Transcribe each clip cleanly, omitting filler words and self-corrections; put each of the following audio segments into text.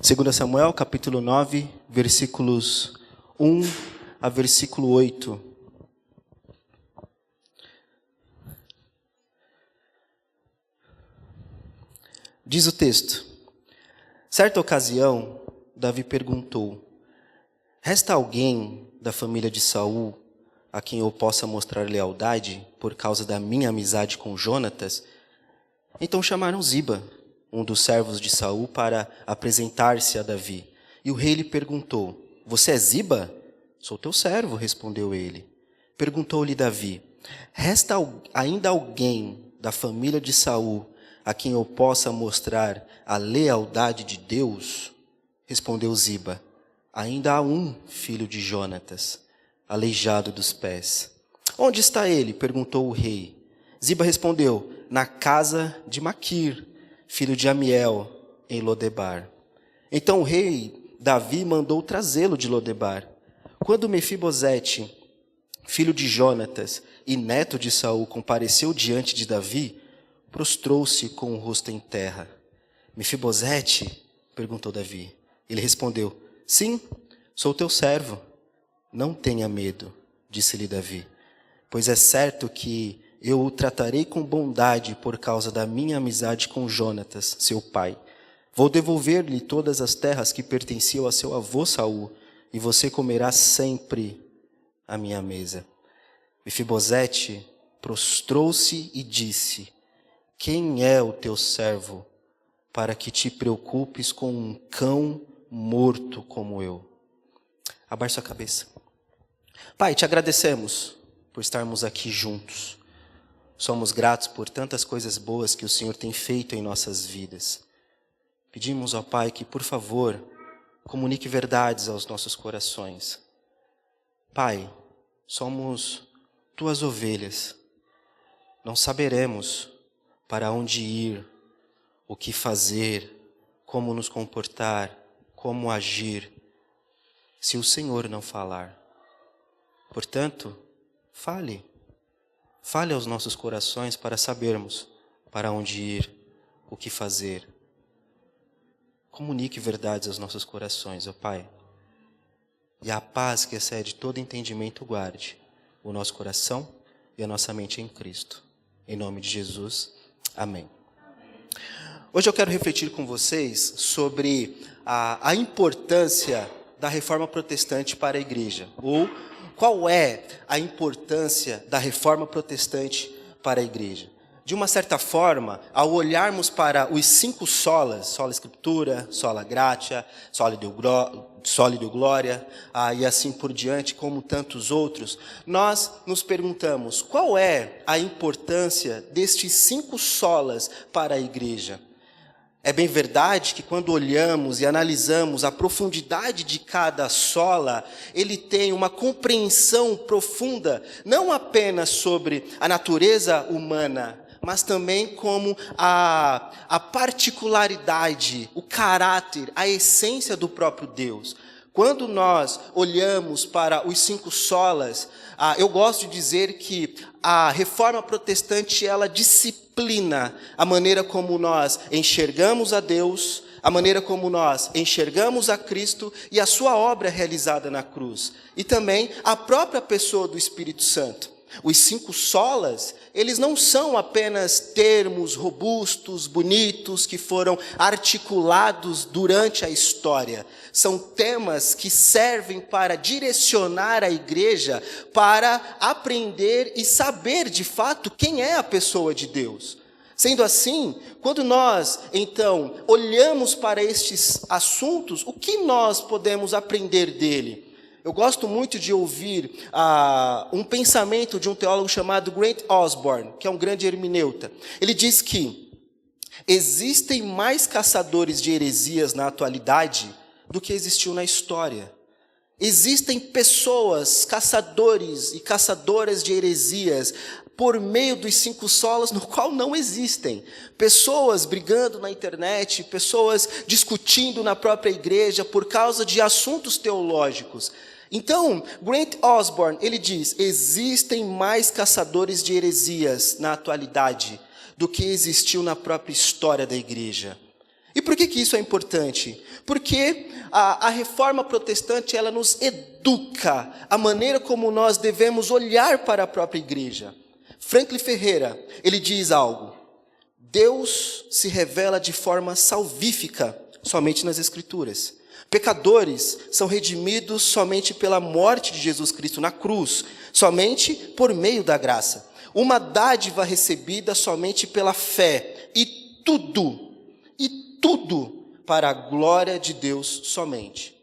2 Samuel, capítulo 9, versículos 1 a versículo 8. Diz o texto: certa ocasião, Davi perguntou: resta alguém da família de Saul a quem eu possa mostrar lealdade por causa da minha amizade com Jonatas? Então chamaram Ziba, um dos servos de Saul, para apresentar-se a Davi. E o rei lhe perguntou: você é Ziba? Sou teu servo, respondeu ele. Perguntou-lhe Davi: resta ainda alguém da família de Saul a quem eu possa mostrar a lealdade de Deus? Respondeu Ziba: ainda há um filho de Jonatas, aleijado dos pés. Onde está ele? Perguntou o rei. Ziba respondeu: na casa de Maquir, filho de Amiel, em Lodebar. Então o rei Davi mandou trazê-lo de Lodebar. Quando Mefibosete, filho de Jonatas e neto de Saul, compareceu diante de Davi, prostrou-se com o rosto em terra. Mefibosete? Perguntou Davi. Ele respondeu: sim, sou teu servo. Não tenha medo, disse-lhe Davi, pois é certo que eu o tratarei com bondade por causa da minha amizade com Jonatas, seu pai. Vou devolver-lhe todas as terras que pertenciam a seu avô Saul, e você comerá sempre à minha mesa. Mefibosete prostrou-se e disse: quem é o teu servo para que te preocupes com um cão morto como eu? Abaixe sua cabeça. Pai, te agradecemos por estarmos aqui juntos. Somos gratos por tantas coisas boas que o Senhor tem feito em nossas vidas. Pedimos ao Pai que, por favor, comunique verdades aos nossos corações. Pai, somos tuas ovelhas. Não saberemos para onde ir, o que fazer, como nos comportar, como agir, se o Senhor não falar. Portanto, fale aos nossos corações para sabermos para onde ir, o que fazer. Comunique verdades aos nossos corações, ó Pai. E a paz que excede todo entendimento guarde o nosso coração e a nossa mente em Cristo. Em nome de Jesus, amém. Hoje eu quero refletir com vocês sobre a importância da reforma protestante para a igreja, ou qual é a importância da reforma protestante para a igreja. De uma certa forma, ao olharmos para os 5 solas, sola Escritura, sola Gratia, sola Deo Gloria, e assim por diante, como tantos outros, nós nos perguntamos: qual é a importância destes 5 solas para a igreja? É bem verdade que quando olhamos e analisamos a profundidade de cada sola, ele tem uma compreensão profunda, não apenas sobre a natureza humana, mas também como a particularidade, o caráter, a essência do próprio Deus. Quando nós olhamos para os 5 solas, eu gosto de dizer que a reforma protestante, ela disciplina a maneira como nós enxergamos a Deus, a maneira como nós enxergamos a Cristo e a sua obra realizada na cruz. E também a própria pessoa do Espírito Santo. Os 5 solas, eles não são apenas termos robustos, bonitos, que foram articulados durante a história. São temas que servem para direcionar a igreja para aprender e saber de fato quem é a pessoa de Deus. Sendo assim, quando nós, então, olhamos para estes assuntos, o que nós podemos aprender dele? Eu gosto muito de ouvir um pensamento de um teólogo chamado Grant Osborne, que é um grande hermeneuta. Ele diz que existem mais caçadores de heresias na atualidade do que existiu na história. Existem pessoas, caçadores e caçadoras de heresias, por meio dos 5 solas, no qual não existem. Pessoas brigando na internet, pessoas discutindo na própria igreja por causa de assuntos teológicos. Então, Grant Osborne, ele diz: existem mais caçadores de heresias na atualidade do que existiu na própria história da igreja. E E por que isso é importante? Porque a reforma protestante, ela nos educa a maneira como nós devemos olhar para a própria igreja. Franklin Ferreira, ele diz algo: Deus se revela de forma salvífica somente nas Escrituras. Pecadores são redimidos somente pela morte de Jesus Cristo na cruz, somente por meio da graça. Uma dádiva recebida somente pela fé, e tudo para a glória de Deus somente.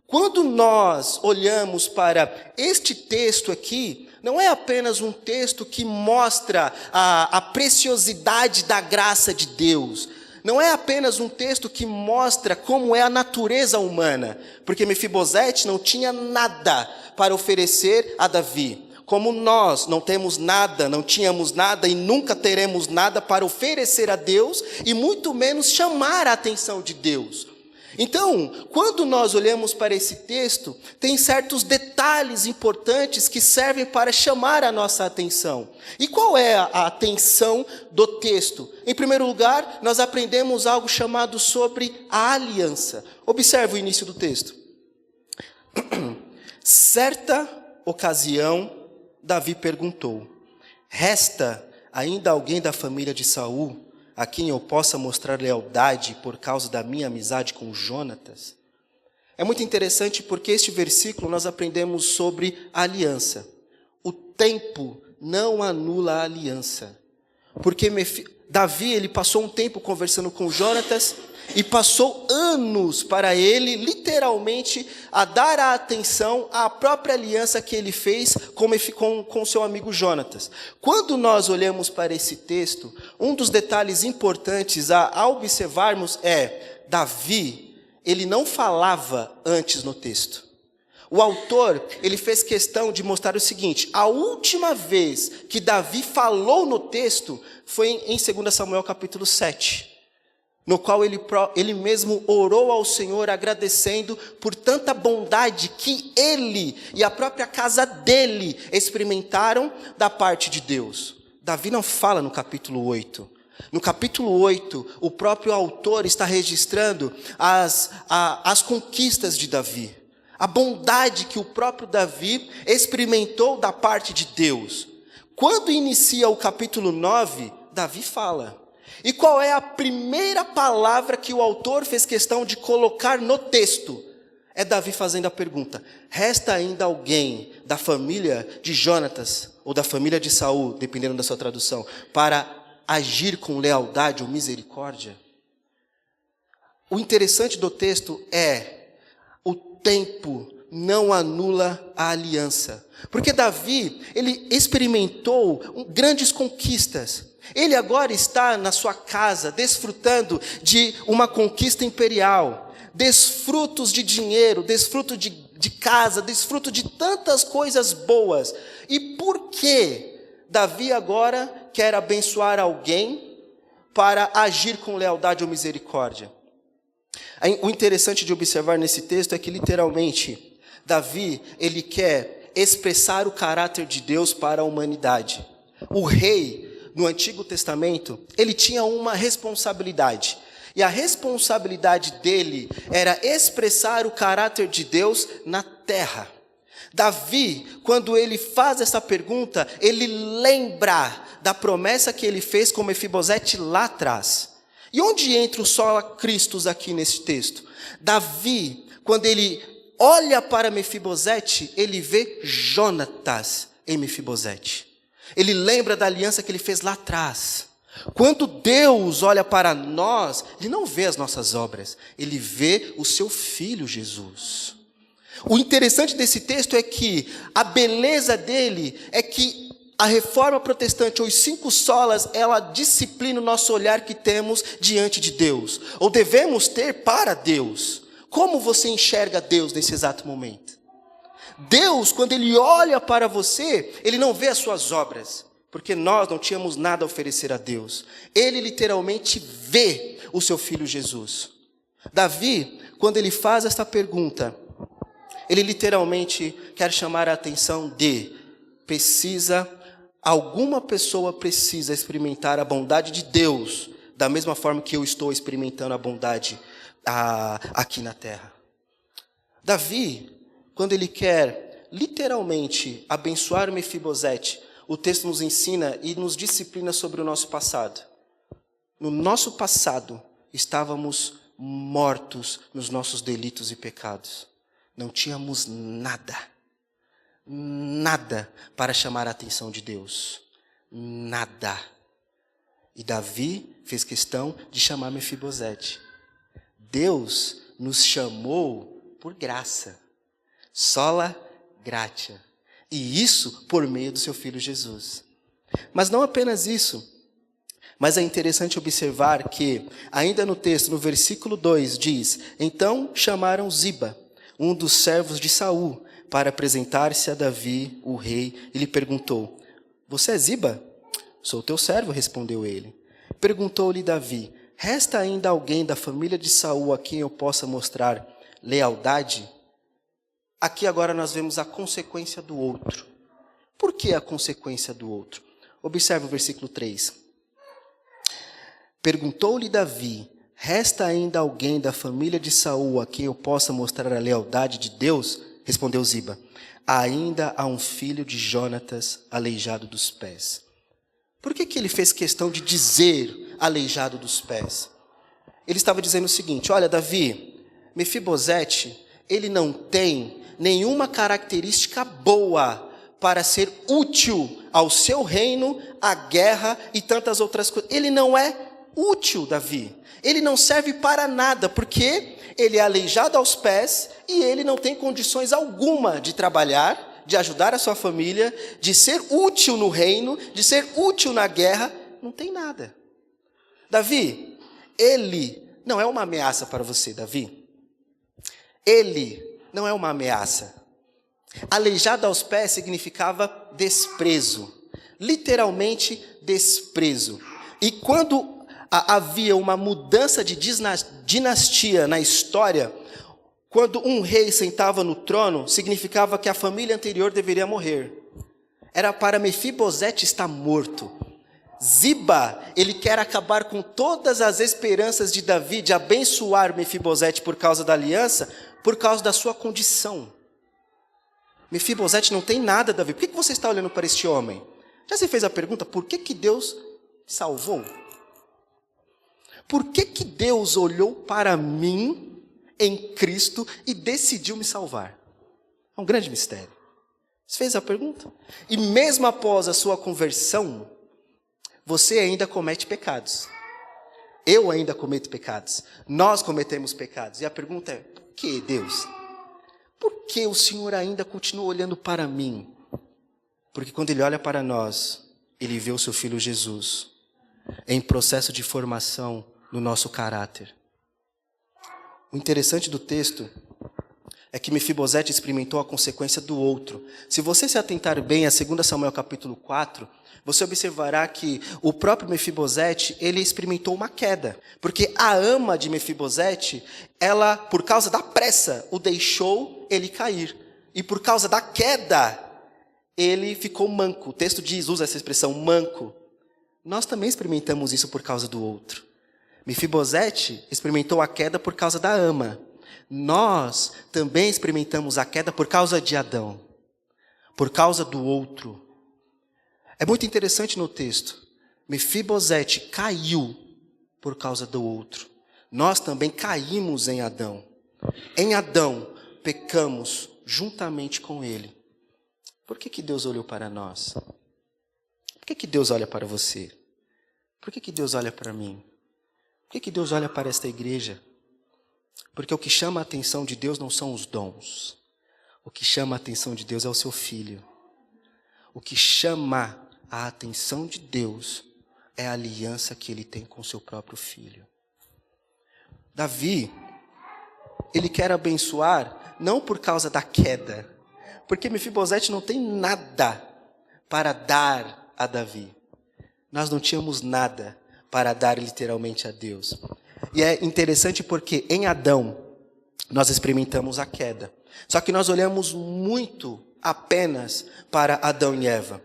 Quando nós olhamos para este texto aqui, não é apenas um texto que mostra a preciosidade da graça de Deus. Não é apenas um texto que mostra como é a natureza humana, porque Mefibosete não tinha nada para oferecer a Davi. Como nós não temos nada, não tínhamos nada e nunca teremos nada para oferecer a Deus, e muito menos chamar a atenção de Deus. Então, quando nós olhamos para esse texto, tem certos detalhes importantes que servem para chamar a nossa atenção. E qual é a atenção do texto? Em primeiro lugar, nós aprendemos algo chamado sobre a aliança. Observe o início do texto. Certa ocasião, Davi perguntou: resta ainda alguém da família de Saul a quem eu possa mostrar lealdade por causa da minha amizade com Jonatas? É muito interessante porque este versículo nós aprendemos sobre a aliança. O tempo não anula a aliança. Porque Davi, ele passou um tempo conversando com Jonatas e passou anos para ele, literalmente, a dar a atenção à própria aliança que ele fez com seu amigo Jonatas. Quando nós olhamos para esse texto, um dos detalhes importantes a observarmos é: Davi, ele não falava antes no texto. O autor, ele fez questão de mostrar o seguinte: a última vez que Davi falou no texto foi em 2 Samuel capítulo 7. No qual ele mesmo orou ao Senhor agradecendo por tanta bondade que ele e a própria casa dele experimentaram da parte de Deus. Davi não fala no capítulo 8. No capítulo 8, o próprio autor está registrando as conquistas de Davi. A bondade que o próprio Davi experimentou da parte de Deus. Quando inicia o capítulo 9, Davi fala. E qual é a primeira palavra que o autor fez questão de colocar no texto? É Davi fazendo a pergunta: resta ainda alguém da família de Jonatas, ou da família de Saul, dependendo da sua tradução, para agir com lealdade ou misericórdia? O interessante do texto é: o tempo não anula a aliança. Porque Davi, ele experimentou grandes conquistas. Ele agora está na sua casa, desfrutando de uma conquista imperial, desfrutos de dinheiro, desfruto de casa, desfruto de tantas coisas boas. E por que Davi agora quer abençoar alguém para agir com lealdade ou misericórdia? O interessante de observar nesse texto é que, literalmente, Davi, ele quer expressar o caráter de Deus para a humanidade. O rei, no Antigo Testamento, ele tinha uma responsabilidade. E a responsabilidade dele era expressar o caráter de Deus na terra. Davi, quando ele faz essa pergunta, ele lembra da promessa que ele fez com Mefibosete lá atrás. E onde entra o sola Christus aqui nesse texto? Davi, quando ele olha para Mefibosete, ele vê Jonatas em Mefibosete. Ele lembra da aliança que ele fez lá atrás. Quando Deus olha para nós, Ele não vê as nossas obras, Ele vê o seu Filho Jesus. O interessante desse texto é que a beleza dele é que a reforma protestante, ou os 5 solas, ela disciplina o nosso olhar que temos diante de Deus, ou devemos ter para Deus. Como você enxerga Deus nesse exato momento? Deus, quando Ele olha para você, Ele não vê as suas obras, porque nós não tínhamos nada a oferecer a Deus. Ele literalmente vê o seu Filho Jesus. Davi, quando ele faz esta pergunta, ele literalmente quer chamar a atenção de: alguma pessoa precisa experimentar a bondade de Deus da mesma forma que eu estou experimentando a bondade aqui na terra. Davi, quando ele quer literalmente abençoar Mefibosete, o texto nos ensina e nos disciplina sobre o nosso passado. No nosso passado, estávamos mortos nos nossos delitos e pecados. Não tínhamos nada para chamar a atenção de Deus. Nada. E Davi fez questão de chamar Mefibosete. Deus nos chamou por graça. Sola gratia. E isso por meio do seu Filho Jesus. Mas não apenas isso. Mas é interessante observar que, ainda no texto, no versículo 2, diz: então chamaram Ziba, um dos servos de Saul, para apresentar-se a Davi, o rei, e lhe perguntou: você é Ziba? Sou teu servo, respondeu ele. Perguntou-lhe Davi: resta ainda alguém da família de Saul a quem eu possa mostrar lealdade? Aqui agora nós vemos a consequência do outro. Por que a consequência do outro? Observe o versículo 3. Perguntou-lhe Davi: resta ainda alguém da família de Saul a quem eu possa mostrar a lealdade de Deus? Respondeu Ziba: ainda há um filho de Jonatas aleijado dos pés. Por que ele fez questão de dizer aleijado dos pés? Ele estava dizendo o seguinte: olha, Davi, Mefibosete, ele não tem nenhuma característica boa para ser útil ao seu reino, à guerra e tantas outras coisas. Ele não é útil, Davi. Ele não serve para nada, porque ele é aleijado aos pés e ele não tem condições alguma de trabalhar, de ajudar a sua família, de ser útil no reino, de ser útil na guerra. Não tem nada. Davi, ele não é uma ameaça para você, Davi. Ele não é uma ameaça. Aleijado aos pés significava desprezo. Literalmente desprezo. E quando havia uma mudança de dinastia na história, quando um rei sentava no trono, significava que a família anterior deveria morrer. Era para Mefibosete estar morto. Ziba, ele quer acabar com todas as esperanças de Davi de abençoar Mefibosete por causa da aliança, por causa da sua condição. Mefibosete não tem nada, Davi. Por que você está olhando para este homem? Já se fez a pergunta, por que Deus salvou? Por que Deus olhou para mim em Cristo e decidiu me salvar? É um grande mistério. Você fez a pergunta? E mesmo após a sua conversão, você ainda comete pecados. Eu ainda cometo pecados. Nós cometemos pecados. E a pergunta é, por que Deus? Por que o Senhor ainda continua olhando para mim? Porque quando Ele olha para nós, Ele vê o seu Filho Jesus em processo de formação no nosso caráter. O interessante do texto é que Mefibosete experimentou a consequência do outro. Se você se atentar bem a 2 Samuel capítulo 4, você observará que o próprio Mefibosete, ele experimentou uma queda. Porque a ama de Mefibosete, ela, por causa da pressa, o deixou ele cair. E por causa da queda, ele ficou manco. O texto usa essa expressão, manco. Nós também experimentamos isso por causa do outro. Mefibosete experimentou a queda por causa da ama. Nós também experimentamos a queda por causa de Adão. Por causa do outro. É muito interessante no texto. Mefibosete caiu por causa do outro. Nós também caímos em Adão. Em Adão, pecamos juntamente com ele. Por que Deus olhou para nós? Por que Deus olha para você? Por que Deus olha para mim? Por que Deus olha para esta igreja? Porque o que chama a atenção de Deus não são os dons. O que chama a atenção de Deus é o seu Filho. O que chama a atenção de Deus é a aliança que Ele tem com o seu próprio Filho. Davi, ele quer abençoar não por causa da queda, porque Mefibosete não tem nada para dar a Davi. Nós não tínhamos nada para dar literalmente a Deus. E é interessante porque em Adão nós experimentamos a queda. Só que nós olhamos muito apenas para Adão e Eva.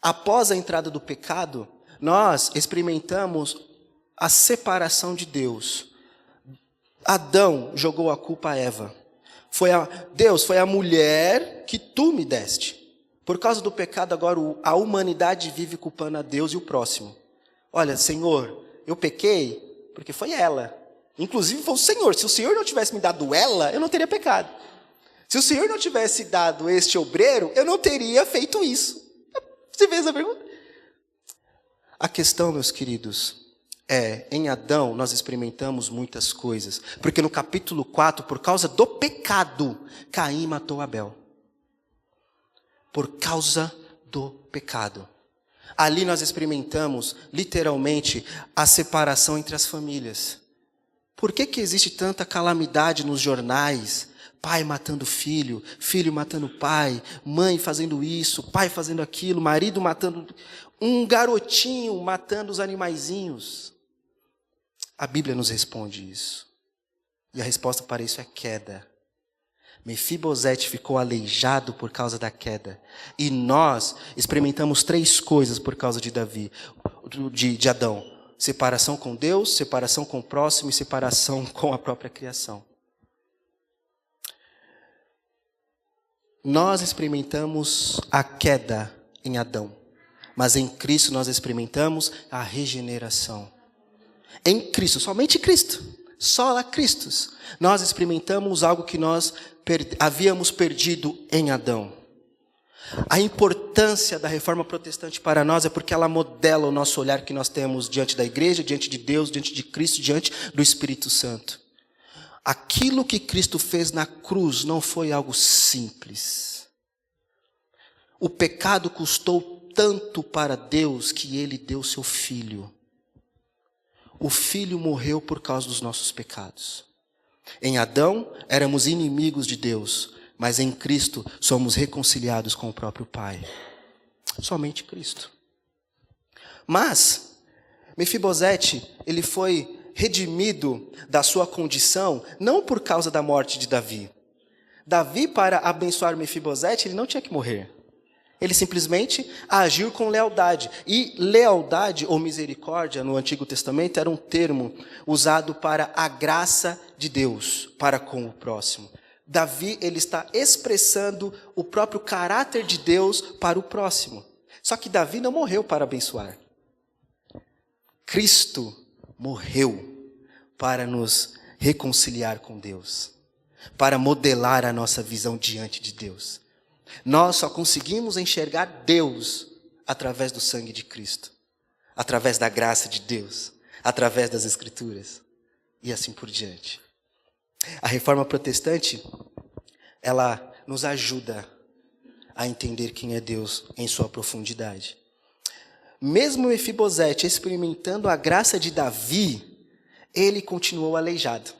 Após a entrada do pecado, nós experimentamos a separação de Deus. Adão jogou a culpa a Eva. Deus, foi a mulher que tu me deste. Por causa do pecado, agora a humanidade vive culpando a Deus e o próximo. Olha, Senhor, eu pequei porque foi ela. Inclusive foi o Senhor. Se o Senhor não tivesse me dado ela, eu não teria pecado. Se o Senhor não tivesse dado este obreiro, eu não teria feito isso. Você fez a pergunta? A questão, meus queridos, em Adão nós experimentamos muitas coisas. Porque no capítulo 4, por causa do pecado, Caim matou Abel. Por causa do pecado. Ali nós experimentamos, literalmente, a separação entre as famílias. Por que existe tanta calamidade nos jornais? Pai matando filho, filho matando pai, mãe fazendo isso, pai fazendo aquilo, marido matando... Um garotinho matando os animaizinhos. A Bíblia nos responde isso. E a resposta para isso é queda. Mefibosete ficou aleijado por causa da queda. E nós experimentamos 3 coisas por causa de de Adão. Separação com Deus, separação com o próximo e separação com a própria criação. Nós experimentamos a queda em Adão. Mas em Cristo nós experimentamos a regeneração. Em Cristo, somente Cristo. Só a Cristo. Nós experimentamos algo que nós havíamos perdido em Adão. A importância da reforma protestante para nós é porque ela modela o nosso olhar que nós temos diante da igreja, diante de Deus, diante de Cristo, diante do Espírito Santo. Aquilo que Cristo fez na cruz não foi algo simples. O pecado custou tanto para Deus que ele deu seu Filho. O Filho morreu por causa dos nossos pecados. Em Adão, éramos inimigos de Deus, mas em Cristo somos reconciliados com o próprio Pai. Somente Cristo. Mas, Mefibosete, ele foi redimido da sua condição, não por causa da morte de Davi. Davi, para abençoar Mefibosete, ele não tinha que morrer. Ele simplesmente agiu com lealdade. E lealdade ou misericórdia no Antigo Testamento era um termo usado para a graça de Deus para com o próximo. Davi, ele está expressando o próprio caráter de Deus para o próximo. Só que Davi não morreu para abençoar. Cristo morreu para nos reconciliar com Deus, para modelar a nossa visão diante de Deus. Nós só conseguimos enxergar Deus através do sangue de Cristo, através da graça de Deus, através das Escrituras e assim por diante. A reforma protestante, ela nos ajuda a entender quem é Deus em sua profundidade. Mesmo Mefibosete experimentando a graça de Davi, ele continuou aleijado.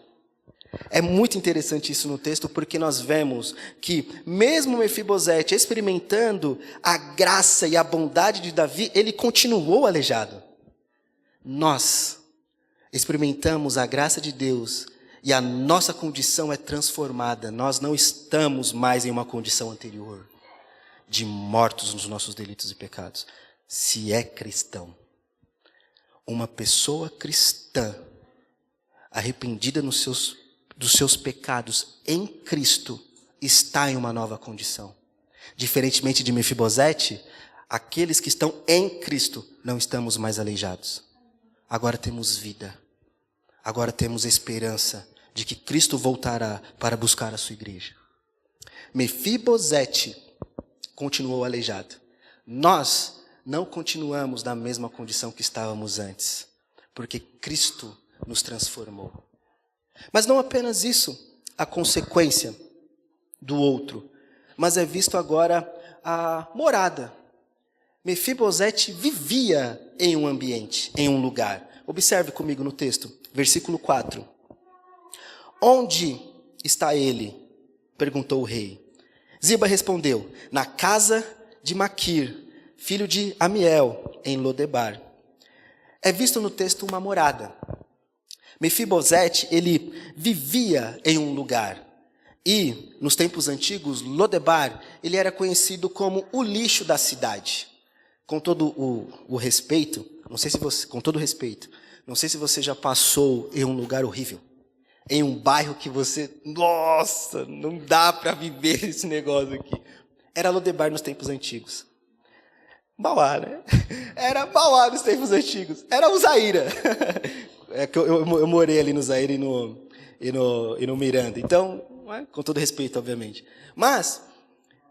É muito interessante isso no texto, porque nós vemos que mesmo Mefibosete experimentando a graça e a bondade de Davi, ele continuou aleijado. Nós experimentamos a graça de Deus e a nossa condição é transformada. Nós não estamos mais em uma condição anterior, de mortos nos nossos delitos e pecados. Se é cristão, uma pessoa cristã, arrependida dos seus pecados em Cristo, está em uma nova condição. Diferentemente de Mefibosete, aqueles que estão em Cristo não estamos mais aleijados. Agora temos vida. Agora temos esperança de que Cristo voltará para buscar a sua igreja. Mefibosete continuou aleijado. Nós não continuamos na mesma condição que estávamos antes, porque Cristo nos transformou. Mas não apenas isso, a consequência do outro, mas é visto agora a morada. Mefibosete vivia em um ambiente, em um lugar. Observe comigo no texto, versículo 4. Onde está ele? Perguntou o rei. Ziba respondeu, na casa de Maquir, filho de Amiel, em Lodebar. É visto no texto uma morada. Mefibosete, ele vivia em um lugar. E, nos tempos antigos, Lodebar, ele era conhecido como o lixo da cidade. Com todo o respeito, não sei se você, com todo respeito, Não sei se você já passou em um lugar horrível, em um bairro que você, nossa, não dá para viver esse negócio aqui. Era Lodebar nos tempos antigos. Mauá, né? Era Mauá nos tempos antigos. Era o Zaira. É que eu morei ali no Zaira e no Miranda. Então, com todo respeito, obviamente. Mas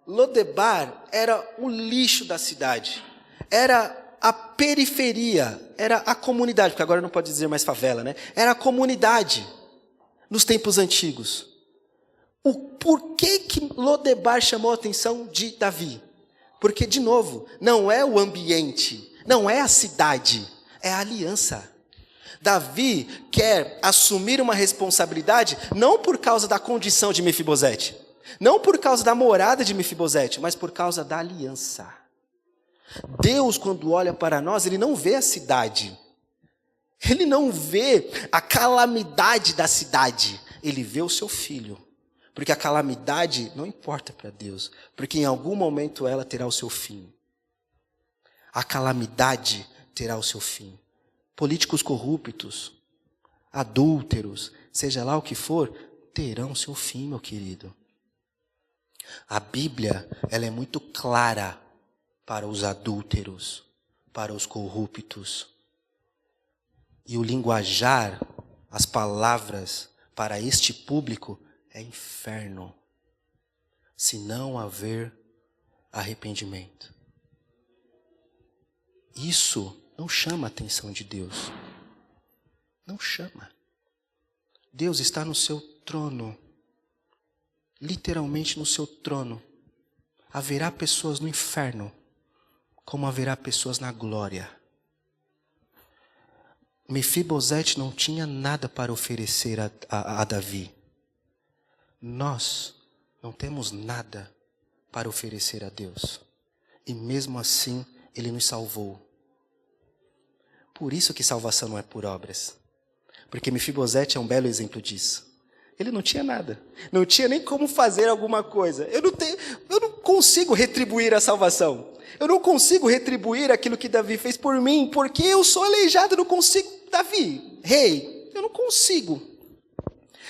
Lodebar era o lixo da cidade. Era a periferia. Era a comunidade, porque agora não pode dizer mais favela, né? Era a comunidade nos tempos antigos. Por que Lodebar chamou a atenção de Davi? Porque, de novo, não é o ambiente, não é a cidade, é a aliança. Davi quer assumir uma responsabilidade não por causa da condição de Mefibosete, não por causa da morada de Mefibosete, mas por causa da aliança. Deus, quando olha para nós, Ele não vê a cidade, Ele não vê a calamidade da cidade, Ele vê o seu filho. Porque a calamidade não importa para Deus, porque em algum momento ela terá o seu fim. A calamidade terá o seu fim. Políticos corruptos, adúlteros, seja lá o que for, terão o seu fim, meu querido. A Bíblia, ela é muito clara para os adúlteros, para os corruptos. E o linguajar, as palavras para este público é inferno, se não haver arrependimento. Isso não chama a atenção de Deus. Não chama. Deus está no seu trono, literalmente no seu trono. Haverá pessoas no inferno, como haverá pessoas na glória. Mefibosete não tinha nada para oferecer a Davi. Nós não temos nada para oferecer a Deus. E mesmo assim, Ele nos salvou. Por isso que salvação não é por obras. Porque Mefibosete é um belo exemplo disso. Ele não tinha nada. Não tinha nem como fazer alguma coisa. Eu não consigo retribuir a salvação. Eu não consigo retribuir aquilo que Davi fez por mim, porque eu sou aleijado, eu não consigo. Davi, rei, eu não consigo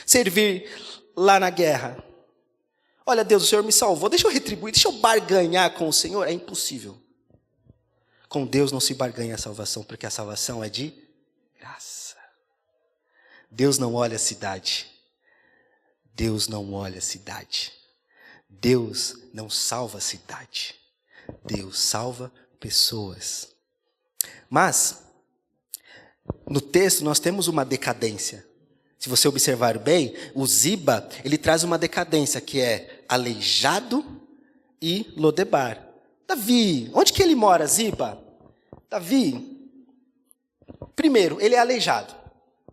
servir lá na guerra. Olha, Deus, o Senhor me salvou, deixa eu retribuir, deixa eu barganhar com o Senhor. É impossível. Com Deus não se barganha a salvação, porque a salvação é de graça. Deus não olha a cidade. Deus não olha a cidade. Deus não salva a cidade. Deus salva pessoas. Mas, no texto nós temos uma decadência. Se você observar bem, o Ziba, ele traz uma decadência, que é aleijado e Lodebar. Davi, onde que ele mora, Ziba? Davi, primeiro, ele é aleijado.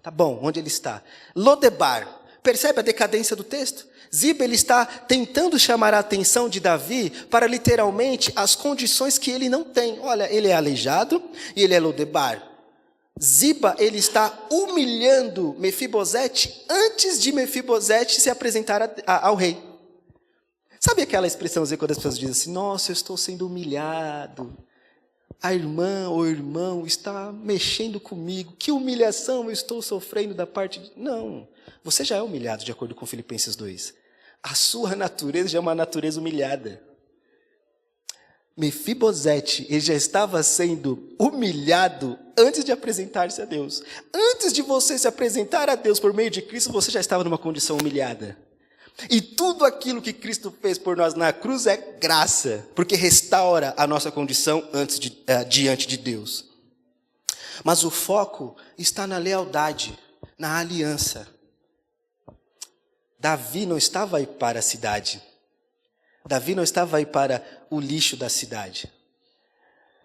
Tá bom, onde ele está? Lodebar, percebe a decadência do texto? Ziba, ele está tentando chamar a atenção de Davi para literalmente as condições que ele não tem. Olha, ele é aleijado e ele é Lodebar. Ziba, ele está humilhando Mefibosete antes de Mefibosete se apresentar ao rei. Sabe aquela expressãozinha quando as pessoas dizem assim, nossa, eu estou sendo humilhado. A irmã ou irmão está mexendo comigo. Que humilhação eu estou sofrendo da parte de... Não, você já é humilhado, de acordo com Filipenses 2. A sua natureza já é uma natureza humilhada. Mefibosete, ele já estava sendo humilhado antes de apresentar-se a Deus. Antes de você se apresentar a Deus por meio de Cristo, você já estava numa condição humilhada. E tudo aquilo que Cristo fez por nós na cruz é graça, porque restaura a nossa condição diante de Deus. Mas o foco está na lealdade, na aliança. Davi não estava aí para a cidade. Davi não estava aí para o lixo da cidade.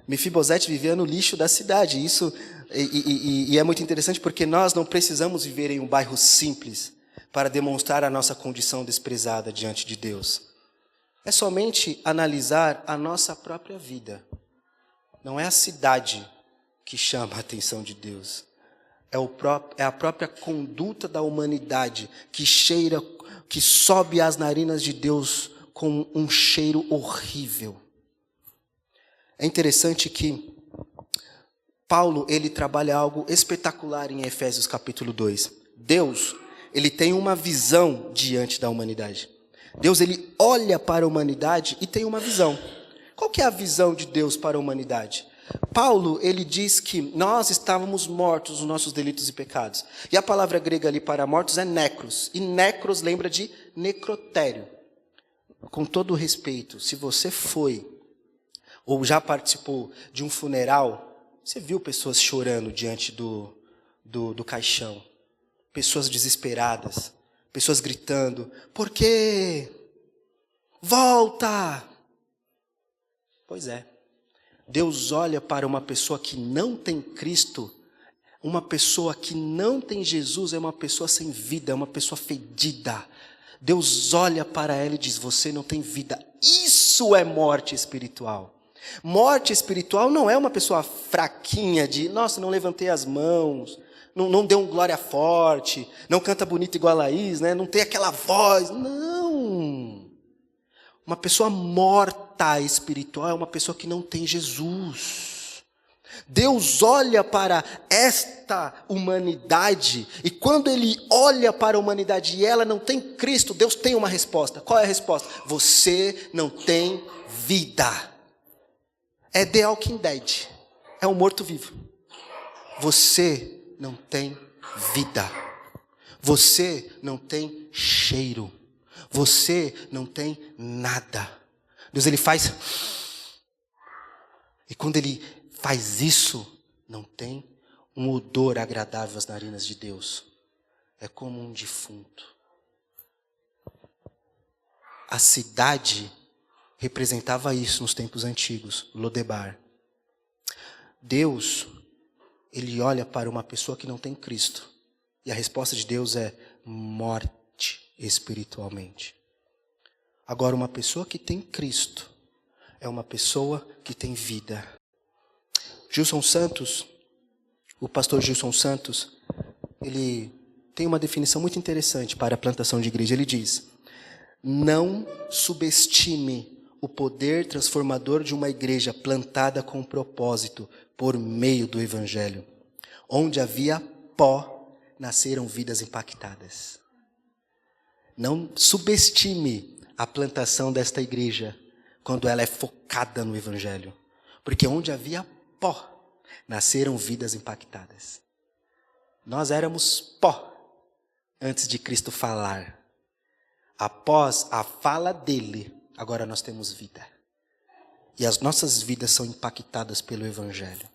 Mefibosete vivia no lixo da cidade. Isso é muito interessante porque nós não precisamos viver em um bairro simples para demonstrar a nossa condição desprezada diante de Deus. É somente analisar a nossa própria vida. Não é a cidade que chama a atenção de Deus. É a própria conduta da humanidade que sobe às narinas de Deus com um cheiro horrível. É interessante que Paulo, ele trabalha algo espetacular em Efésios capítulo 2. Deus, ele tem uma visão diante da humanidade. Deus, ele olha para a humanidade e tem uma visão. Qual que é a visão de Deus para a humanidade? Paulo, ele diz que nós estávamos mortos nos nossos delitos e pecados. E a palavra grega ali para mortos é necros. E necros lembra de necrotério. Com todo o respeito, se você foi ou já participou de um funeral, você viu pessoas chorando diante do caixão. Pessoas desesperadas. Pessoas gritando, por quê? Volta! Pois é. Deus olha para uma pessoa que não tem Cristo, uma pessoa que não tem Jesus, é uma pessoa sem vida, é uma pessoa fedida. Deus olha para ela e diz, você não tem vida. Isso é morte espiritual. Morte espiritual não é uma pessoa fraquinha de, nossa, não levantei as mãos, não deu um glória forte, não canta bonito igual a Laís, né? Não tem aquela voz. Não. Uma pessoa morta espiritual é uma pessoa que não tem Jesus. Deus olha para esta humanidade e quando Ele olha para a humanidade e ela não tem Cristo, Deus tem uma resposta. Qual é a resposta? Você não tem vida. É The Walking Dead. É um morto-vivo. Você não tem vida. Você não tem cheiro. Você não tem nada. Deus, ele faz. E quando ele faz isso, não tem um odor agradável às narinas de Deus. É como um defunto. A cidade representava isso nos tempos antigos, Lodebar. Deus, ele olha para uma pessoa que não tem Cristo. E a resposta de Deus é morte espiritualmente. Agora, uma pessoa que tem Cristo é uma pessoa que tem vida. Gilson Santos, o pastor Gilson Santos, ele tem uma definição muito interessante para a plantação de igreja. Ele diz, não subestime o poder transformador de uma igreja plantada com propósito por meio do Evangelho. Onde havia pó, nasceram vidas impactadas. Não subestime a plantação desta igreja quando ela é focada no Evangelho. Porque onde havia pó, nasceram vidas impactadas. Nós éramos pó antes de Cristo falar. Após a fala dele, agora nós temos vida. E as nossas vidas são impactadas pelo Evangelho.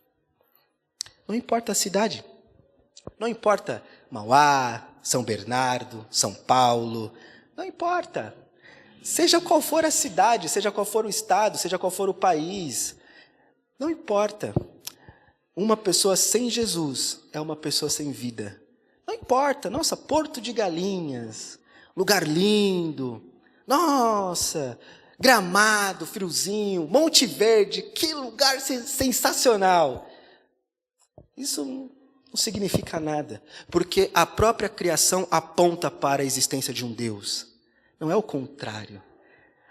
Não importa a cidade. Não importa Mauá, São Bernardo, São Paulo. Não importa. Seja qual for a cidade, seja qual for o estado, seja qual for o país. Não importa. Uma pessoa sem Jesus é uma pessoa sem vida. Não importa. Nossa, Porto de Galinhas, lugar lindo. Nossa, Gramado, friozinho, Monte Verde, que lugar sensacional. Isso não significa nada, porque a própria criação aponta para a existência de um Deus. Não é o contrário.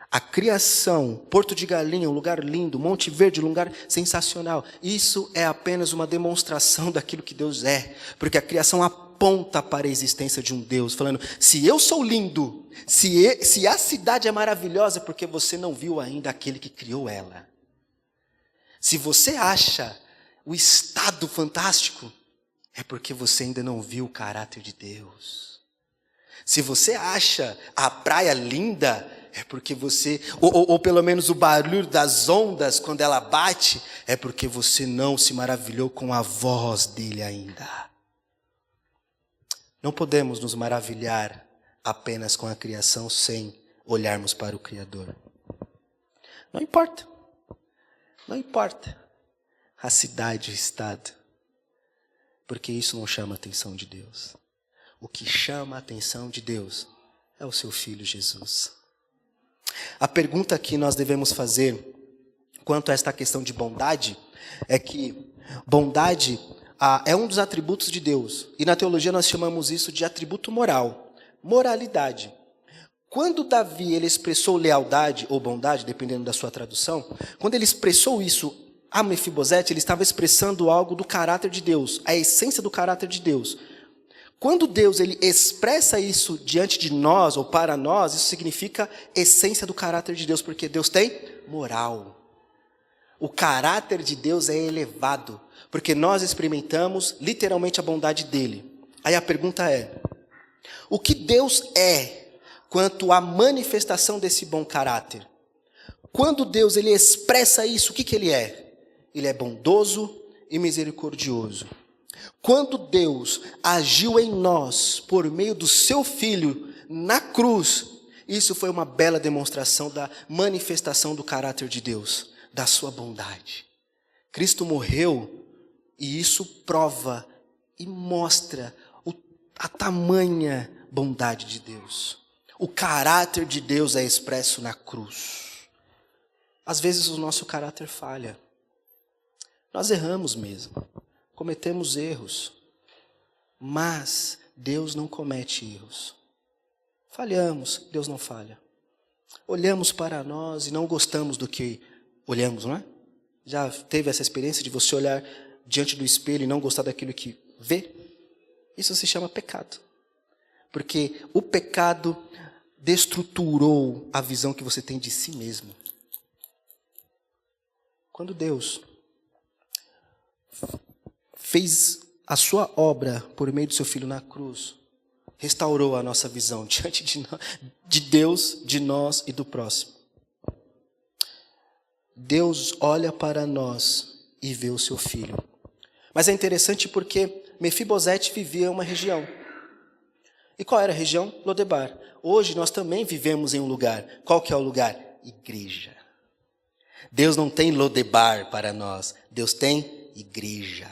A criação, Porto de Galinha, um lugar lindo, Monte Verde, um lugar sensacional. Isso é apenas uma demonstração daquilo que Deus é, porque a criação aponta para a existência de um Deus, falando, se eu sou lindo, se a cidade é maravilhosa, é porque você não viu ainda aquele que criou ela. Se você acha o estado fantástico, é porque você ainda não viu o caráter de Deus. Se você acha a praia linda, é porque você, ou pelo menos o barulho das ondas quando ela bate, é porque você não se maravilhou com a voz dele ainda. Não podemos nos maravilhar apenas com a criação sem olharmos para o Criador. Não importa. Não importa a cidade, o estado. Porque isso não chama a atenção de Deus. O que chama a atenção de Deus é o seu Filho Jesus. A pergunta que nós devemos fazer quanto a esta questão de bondade é que bondade é um dos atributos de Deus. E na teologia nós chamamos isso de atributo moral, moralidade. Quando Davi ele expressou lealdade ou bondade, dependendo da sua tradução, quando ele expressou isso a Mefibosete, ele estava expressando algo do caráter de Deus, a essência do caráter de Deus. Quando Deus ele expressa isso diante de nós ou para nós, isso significa essência do caráter de Deus, porque Deus tem moral. O caráter de Deus é elevado, porque nós experimentamos literalmente a bondade dele. Aí a pergunta é: o que Deus é quanto à manifestação desse bom caráter? Quando Deus ele expressa isso, o que ele é? Ele é bondoso e misericordioso. Quando Deus agiu em nós por meio do seu Filho na cruz, isso foi uma bela demonstração da manifestação do caráter de Deus, da sua bondade. Cristo morreu e isso prova e mostra a tamanha bondade de Deus. O caráter de Deus é expresso na cruz. Às vezes o nosso caráter falha. Nós erramos mesmo. Cometemos erros, mas Deus não comete erros. Falhamos, Deus não falha. Olhamos para nós e não gostamos do que olhamos, não é? Já teve essa experiência de você olhar diante do espelho e não gostar daquilo que vê? Isso se chama pecado. Porque o pecado destruturou a visão que você tem de si mesmo. Quando Deus fez a sua obra por meio do seu Filho na cruz, restaurou a nossa visão diante de Deus, de nós e do próximo. Deus olha para nós e vê o seu Filho. Mas é interessante porque Mefibosete vivia em uma região. E qual era a região? Lodebar. Hoje nós também vivemos em um lugar. Qual que é o lugar? Igreja. Deus não tem Lodebar para nós. Deus tem igreja.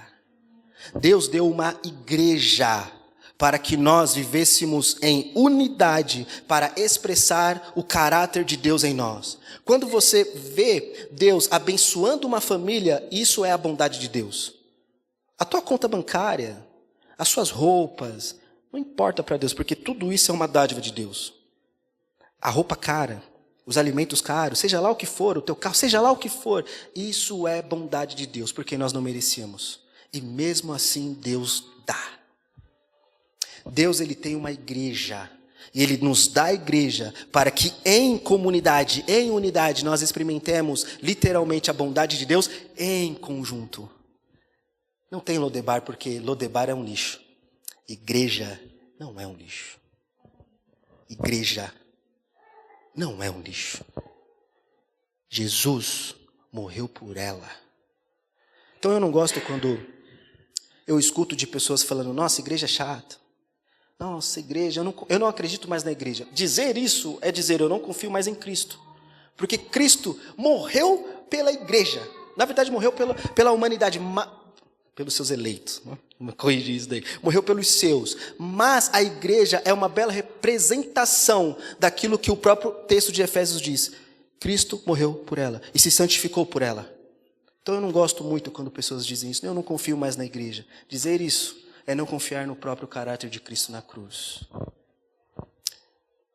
Deus deu uma igreja para que nós vivêssemos em unidade, para expressar o caráter de Deus em nós. Quando você vê Deus abençoando uma família, isso é a bondade de Deus. A tua conta bancária, as suas roupas, não importa para Deus, porque tudo isso é uma dádiva de Deus. A roupa cara, os alimentos caros, seja lá o que for, o teu carro, seja lá o que for, isso é bondade de Deus, porque nós não merecíamos. E mesmo assim Deus dá. Deus ele tem uma igreja, e Ele nos dá a igreja para que em comunidade, em unidade, nós experimentemos literalmente a bondade de Deus em conjunto. Não tem Lodebar, porque Lodebar é um lixo. Igreja não é um lixo. Igreja não é um lixo. Jesus morreu por ela. Então eu não gosto quando eu escuto de pessoas falando: nossa, igreja é chata. Nossa, igreja, eu não acredito mais na igreja. Dizer isso é dizer: eu não confio mais em Cristo. Porque Cristo morreu pela igreja. Na verdade, morreu pela humanidade, pelos seus eleitos. Vamos corrigir isso daí. Morreu pelos seus. Mas a igreja é uma bela representação daquilo que o próprio texto de Efésios diz. Cristo morreu por ela e se santificou por ela. Então eu não gosto muito quando pessoas dizem isso. Eu não confio mais na igreja. Dizer isso é não confiar no próprio caráter de Cristo na cruz.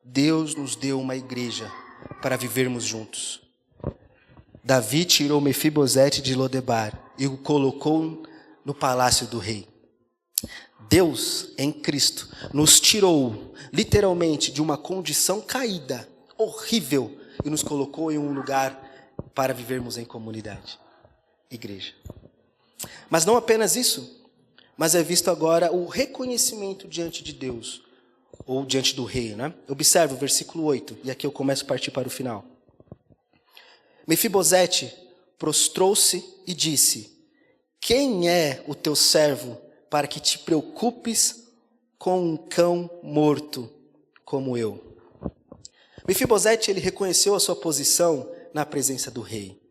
Deus nos deu uma igreja para vivermos juntos. Davi tirou Mefibosete de Lodebar e o colocou no palácio do rei. Deus, em Cristo, nos tirou literalmente de uma condição caída, horrível, e nos colocou em um lugar para vivermos em comunidade. Igreja. Mas não apenas isso, mas é visto agora o reconhecimento diante de Deus, ou diante do rei, né? Observe o versículo 8, e aqui eu começo a partir para o final. Mefibosete prostrou-se e disse: quem é o teu servo para que te preocupes com um cão morto como eu? Mefibosete, ele reconheceu a sua posição na presença do rei.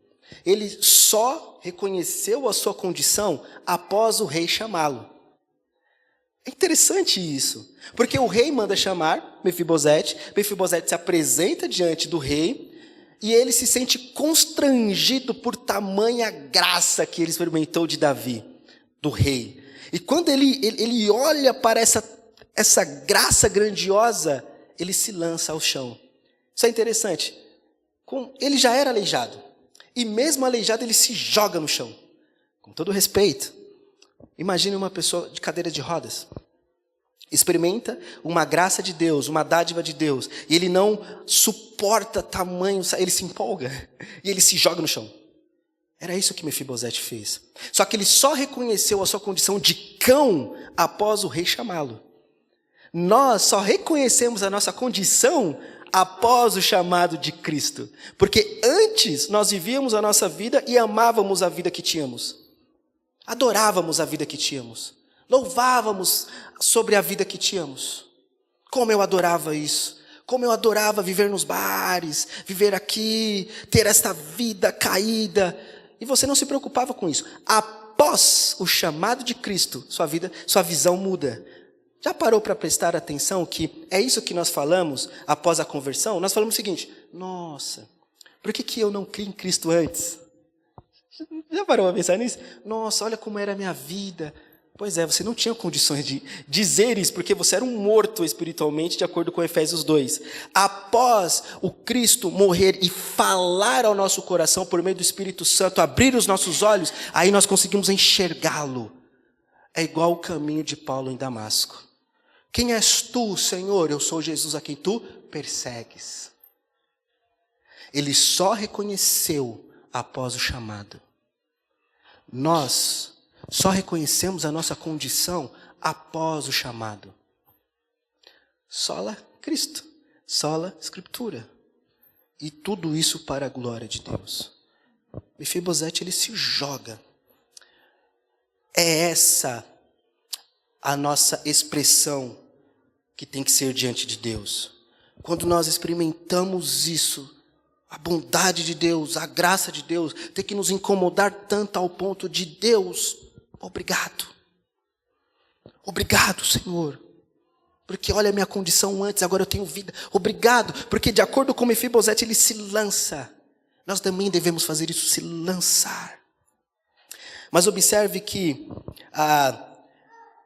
Ele só reconheceu a sua condição após o rei chamá-lo. É interessante isso, porque o rei manda chamar Mefibosete, Mefibosete se apresenta diante do rei, e ele se sente constrangido por tamanha graça que ele experimentou de Davi, do rei. E quando ele olha para essa graça grandiosa, ele se lança ao chão. Isso é interessante. Ele já era aleijado. E mesmo aleijado, ele se joga no chão. Com todo respeito, imagine uma pessoa de cadeira de rodas. Experimenta uma graça de Deus, uma dádiva de Deus, e ele não suporta tamanho, ele se empolga, e ele se joga no chão. Era isso que Mefibosete fez. Só que ele só reconheceu a sua condição de cão após o rei chamá-lo. Nós só reconhecemos a nossa condição após o chamado de Cristo. Porque antes nós vivíamos a nossa vida e amávamos a vida que tínhamos. Adorávamos a vida que tínhamos. Louvávamos sobre a vida que tínhamos. Como eu adorava isso. Como eu adorava viver nos bares, viver aqui, ter esta vida caída. E você não se preocupava com isso. Após o chamado de Cristo, sua visão muda. Já parou para prestar atenção que é isso que nós falamos após a conversão? Nós falamos o seguinte: nossa, por que eu não criei em Cristo antes? Já parou para pensar nisso? Nossa, olha como era a minha vida. Pois é, você não tinha condições de dizer isso, porque você era um morto espiritualmente, de acordo com Efésios 2. Após o Cristo morrer e falar ao nosso coração por meio do Espírito Santo, abrir os nossos olhos, aí nós conseguimos enxergá-lo. É igual o caminho de Paulo em Damasco. Quem és tu, Senhor? Eu sou Jesus a quem tu persegues. Ele só reconheceu após o chamado. Nós só reconhecemos a nossa condição após o chamado. Sola Cristo, sola Escritura. E tudo isso para a glória de Deus. Mefibosete, ele se joga. É essa a nossa expressão que tem que ser diante de Deus. Quando nós experimentamos isso, a bondade de Deus, a graça de Deus, tem que nos incomodar tanto ao ponto de Deus, obrigado. Obrigado, Senhor. Porque olha a minha condição antes, agora eu tenho vida. Obrigado, porque de acordo com Mefibosete, ele se lança. Nós também devemos fazer isso, se lançar. Mas observe que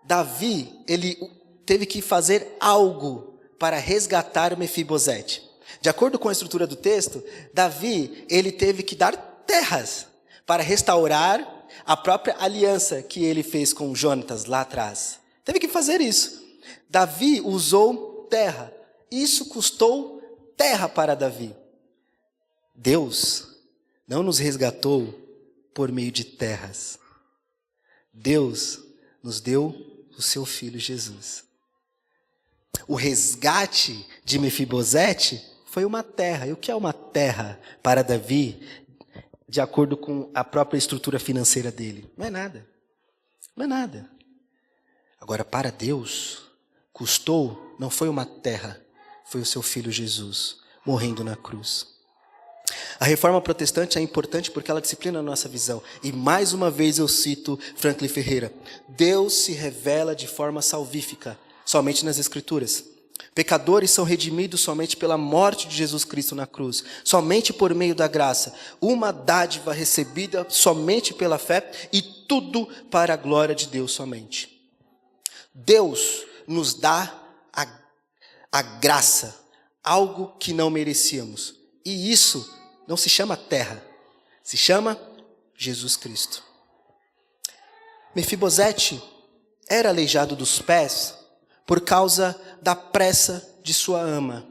Davi, ele teve que fazer algo para resgatar Mefibosete. De acordo com a estrutura do texto, Davi, ele teve que dar terras para restaurar a própria aliança que ele fez com Jonatas lá atrás. Teve que fazer isso. Davi usou terra. Isso custou terra para Davi. Deus não nos resgatou por meio de terras. Deus nos deu o seu filho Jesus. O resgate de Mefibosete foi uma terra. E o que é uma terra para Davi, de acordo com a própria estrutura financeira dele? Não é nada. Não é nada. Agora, para Deus, custou, não foi uma terra, foi o seu filho Jesus, morrendo na cruz. A reforma protestante é importante porque ela disciplina a nossa visão. E mais uma vez eu cito Franklin Ferreira. Deus se revela de forma salvífica, somente nas Escrituras. Pecadores são redimidos somente pela morte de Jesus Cristo na cruz, somente por meio da graça, uma dádiva recebida somente pela fé e tudo para a glória de Deus somente. Deus nos dá a graça, algo que não merecíamos, e isso não se chama terra, se chama Jesus Cristo. Mefibosete era aleijado dos pés por causa da pressa de sua ama,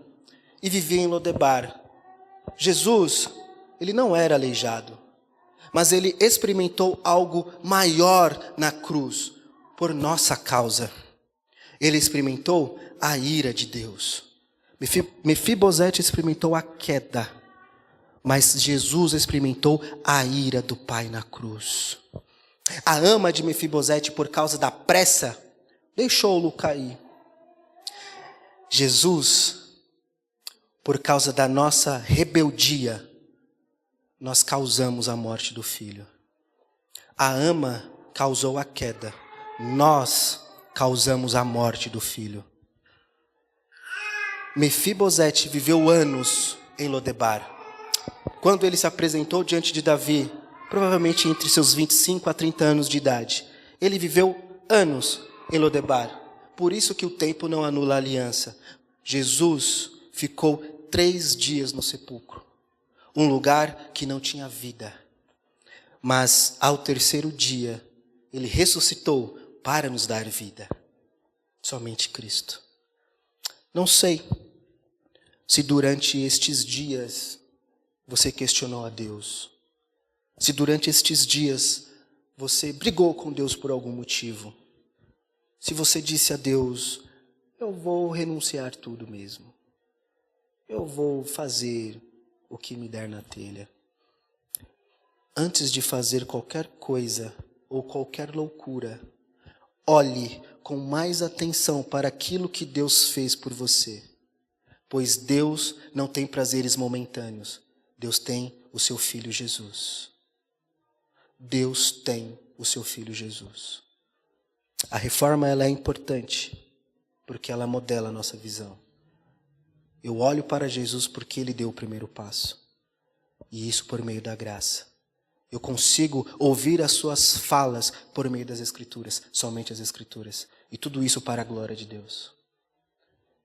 e vivia em Lodebar. Jesus, ele não era aleijado, mas ele experimentou algo maior na cruz, por nossa causa. Ele experimentou a ira de Deus. Mefibosete experimentou a queda, mas Jesus experimentou a ira do Pai na cruz. A ama de Mefibosete, por causa da pressa, deixou-o cair. Jesus, por causa da nossa rebeldia, nós causamos a morte do filho. A ama causou a queda, nós causamos a morte do filho. Mefibosete viveu anos em Lodebar. Quando ele se apresentou diante de Davi, provavelmente entre seus 25 a 30 anos de idade, ele viveu anos em Lodebar. Por isso que o tempo não anula a aliança. Jesus ficou 3 dias no sepulcro. um lugar que não tinha vida. Mas ao terceiro dia, ele ressuscitou para nos dar vida. Somente Cristo. Não sei se durante estes dias você questionou a Deus. Se durante estes dias você brigou com Deus por algum motivo. Se você disse a Deus, eu vou renunciar tudo mesmo. Eu vou fazer o que me der na telha. Antes de fazer qualquer coisa ou qualquer loucura, olhe com mais atenção para aquilo que Deus fez por você. Pois Deus não tem prazeres momentâneos. Deus tem o seu Filho Jesus. Deus tem o seu Filho Jesus. A reforma ela é importante, porque ela modela a nossa visão. Eu olho para Jesus porque Ele deu o primeiro passo. E isso por meio da graça. Eu consigo ouvir as suas falas por meio das Escrituras, somente as Escrituras. E tudo isso para a glória de Deus.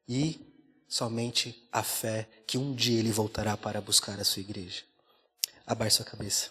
E somente a fé que um dia Ele voltará para buscar a sua igreja. Abaixe sua cabeça.